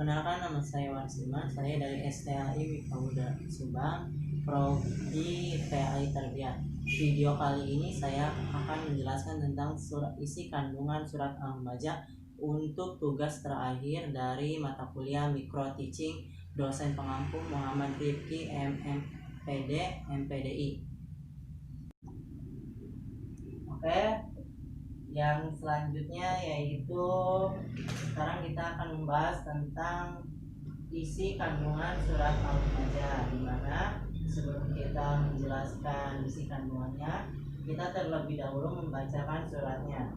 Perkenalkan, nama saya Warsima. Saya dari STAI Wikabuda Subang, Prodi PAI Tarbiyah. Video kali ini saya akan menjelaskan tentang isi kandungan surat Al-Humazah untuk tugas terakhir dari mata kuliah Micro Teaching dosen pengampu Muhammad Rifki MMPD MPDI. Oke. Yang selanjutnya yaitu sekarang kita akan membahas tentang isi kandungan surat Al-Humazah, di mana sebelum kita menjelaskan isi kandungannya, kita terlebih dahulu membacakan suratnya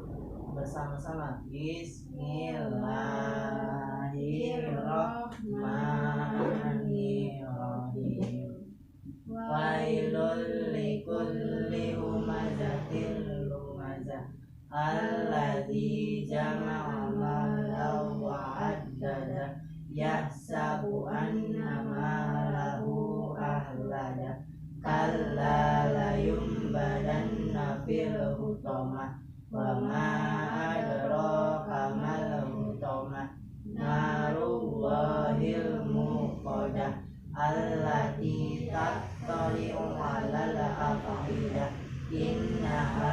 bersama-sama. Bismillahirrahmanirrahim. Wailul likulli humazatil lumazah alladzi jama'a malahu wa 'addada yahsabu anna malahu ahlada kalla layumbadanna fil hutamah wa ma adraka mal hutamah narullahil muqadah allati tattali'u 'alal afidah innaha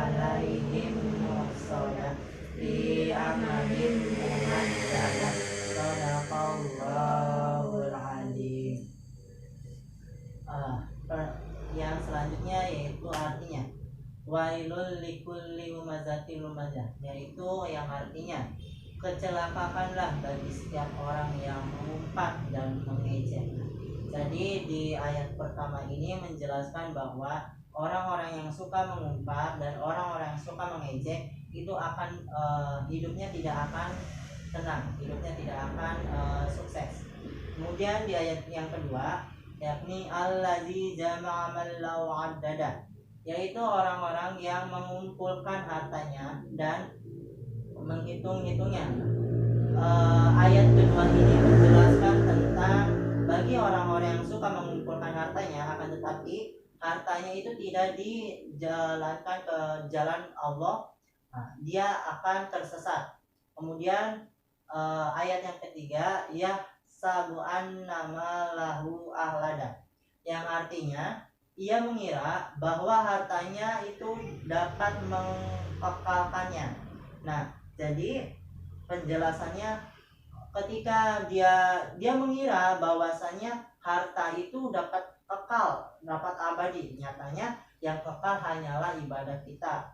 'alaihim muhsadah fi amalin mumaddadah sadaqallahul alim. Yang selanjutnya yaitu artinya wailul likulli humazatil lumazah, yaitu yang artinya kecelakakanlah bagi setiap orang yang mengumpat dan mengejek. Jadi di ayat pertama ini menjelaskan bahwa orang-orang yang suka mengumpat dan orang-orang yang suka mengejek itu akan hidupnya tidak akan tenang, hidupnya tidak akan sukses. Kemudian di ayat yang kedua, yakni allazi jama'a malahu 'addada, yaitu orang-orang yang mengumpulkan hartanya dan menghitung-hitungnya. Ayat kedua ini menjelaskan tentang bagi orang-orang yang suka mengumpulkan hartanya, akan tetapi hartanya itu tidak dijalankan ke jalan Allah, dia akan tersesat. Kemudian ayat yang ketiga, yahsabu anna malahu ahlada, yang artinya ia mengira bahwa hartanya itu dapat mengekalkannya. Nah, jadi penjelasannya ketika dia mengira bahwasanya harta itu dapat kekal, dapat abadi, nyatanya yang kekal hanyalah ibadah kita.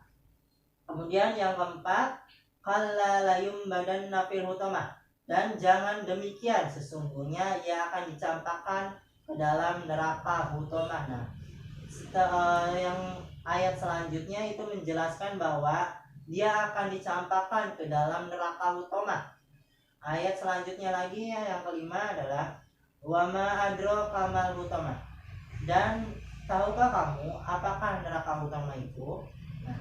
Kemudian yang keempat, kalla layumbadanna fil hutamah, dan jangan demikian, sesungguhnya ia akan dicampakkan ke dalam neraka hutamah. Nah, yang ayat selanjutnya itu menjelaskan bahwa dia akan dicampakkan ke dalam neraka hutamah. Ayat selanjutnya lagi yang kelima adalah wa ma adraka mal hutamah, dan tahukah kamu apakah neraka hutamah itu? Nah,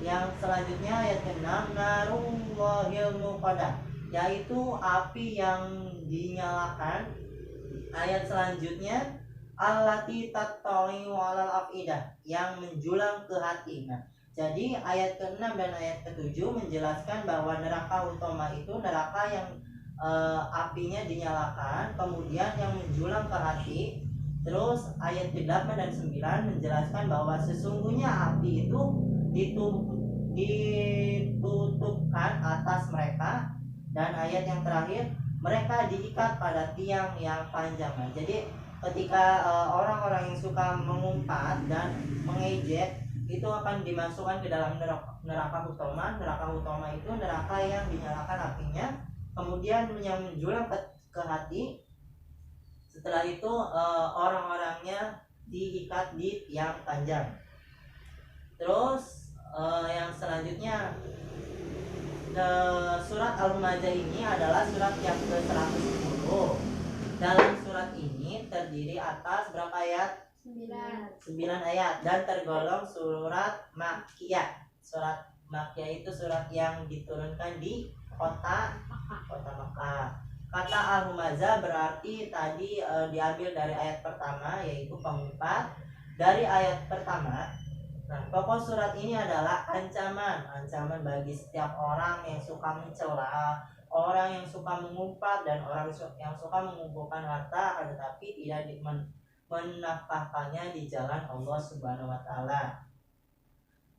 yang selanjutnya ayat ke-6, narullahil muqadah, yaitu api yang dinyalakan. Ayat selanjutnya allati tattali'u 'alal afidah, yang menjulang ke hati. Nah, jadi ayat ke-6 dan ayat ke-7 menjelaskan bahwa neraka utama itu neraka yang apinya dinyalakan, kemudian yang menjulang ke hati. Terus ayat ke-8 dan 9 menjelaskan bahwa sesungguhnya api itu ditutupkan atas mereka. Dan ayat yang terakhir, mereka diikat pada tiang yang panjang. Nah, jadi ketika orang-orang yang suka mengumpat dan mengejek itu akan dimasukkan ke dalam neraka utama. Neraka utama itu neraka yang dinyalakan apinya, kemudian yang menjulang ke hati. Setelah itu orang-orangnya diikat di tiang panjang. Terus yang selanjutnya, surat Al-Humazah ini adalah surat yang ke-110. Dalam surat ini terdiri atas berapa ayat? 9 ayat, dan tergolong surat Makkiyah. Surat Makkiyah itu surat yang diturunkan di kota Makkah. Kata Al-Humazah berarti tadi diambil dari ayat pertama, yaitu pengumpat. Dari ayat pertama, nah, pokok surat ini adalah ancaman bagi setiap orang yang suka mencela, orang yang suka mengumpat dan orang yang suka mengumpulkan harta akan tetapi tidak menafkahkannya di jalan Allah Subhanahu wa taala.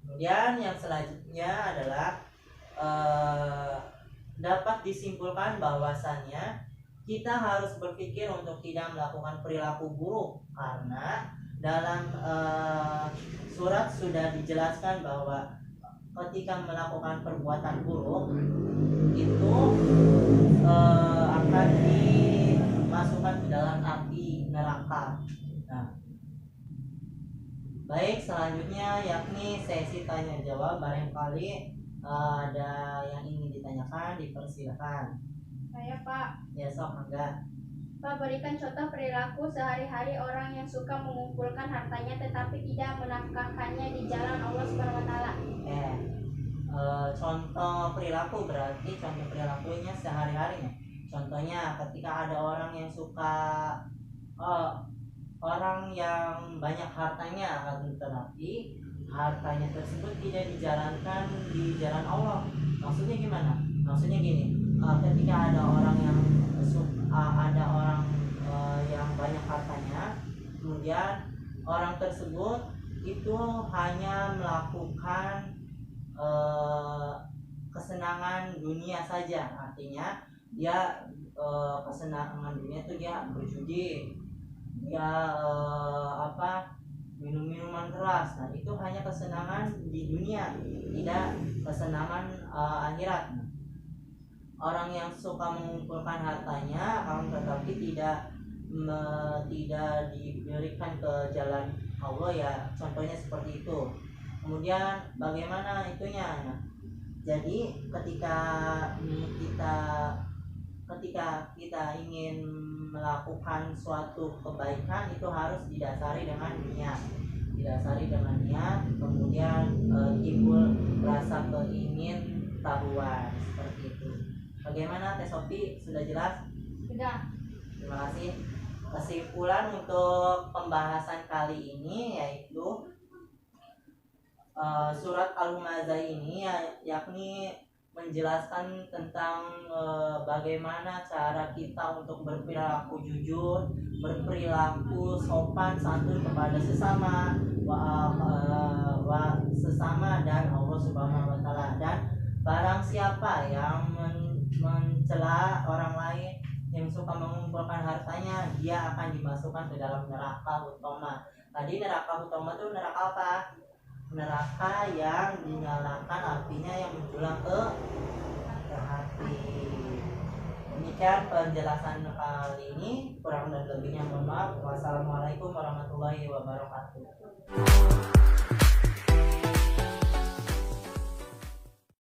Kemudian yang selanjutnya adalah dapat disimpulkan bahwasannya kita harus berpikir untuk tidak melakukan perilaku buruk karena dalam surat sudah dijelaskan bahwa ketika melakukan perbuatan buruk itu akan dimasukkan ke dalam api neraka. Nah, baik, selanjutnya yakni sesi tanya jawab. Barangkali ada yang ingin ditanyakan, dipersilakan. Saya Pak. Ya sok, enggak. Pak, berikan contoh perilaku sehari-hari orang yang suka mengumpulkan hartanya tetapi tidak menafkahkannya di jalan Allah Subhanahu wa taala. Contoh perilaku berarti contoh perilakunya sehari-harinya. Contohnya ketika ada orang yang suka orang yang banyak hartanya akan tetapi hartanya tersebut tidak dijalankan di jalan Allah. Maksudnya gimana? Maksudnya gini, ketika ada orang yang yang banyak hartanya, kemudian orang tersebut itu hanya melakukan kesenangan dunia saja. Artinya dia kesenangan dunia itu dia berjudi, dia minum minuman keras. Nah, itu hanya kesenangan di dunia, tidak kesenangan akhirat. Orang yang suka mengumpulkan hartanya akan tetapi tidak diberikan ke jalan Allah, ya contohnya seperti itu. Kemudian bagaimana itunya? Nah, jadi ketika kita ingin melakukan suatu kebaikan itu harus didasari dengan niat, kemudian timbul rasa keingin tahuan seperti itu. Bagaimana Teh Sofi, sudah jelas? Sudah. Terima kasih. Kesimpulan untuk pembahasan kali ini yaitu surat Al-Humazah ini yakni menjelaskan tentang bagaimana cara kita untuk berperilaku jujur, berperilaku sopan santun kepada sesama dan Allah Subhanahu wa taala. Dan barang siapa yang mencela orang lain, yang suka mengumpulkan hartanya, dia akan dimasukkan ke dalam neraka utama. Tadi neraka utama itu neraka apa? Neraka yang dinyalakan apinya yang menjulang ke hati. Demikian penjelasan kali ini, kurang dan lebihnya mohon maaf. Wassalamualaikum warahmatullahi wabarakatuh.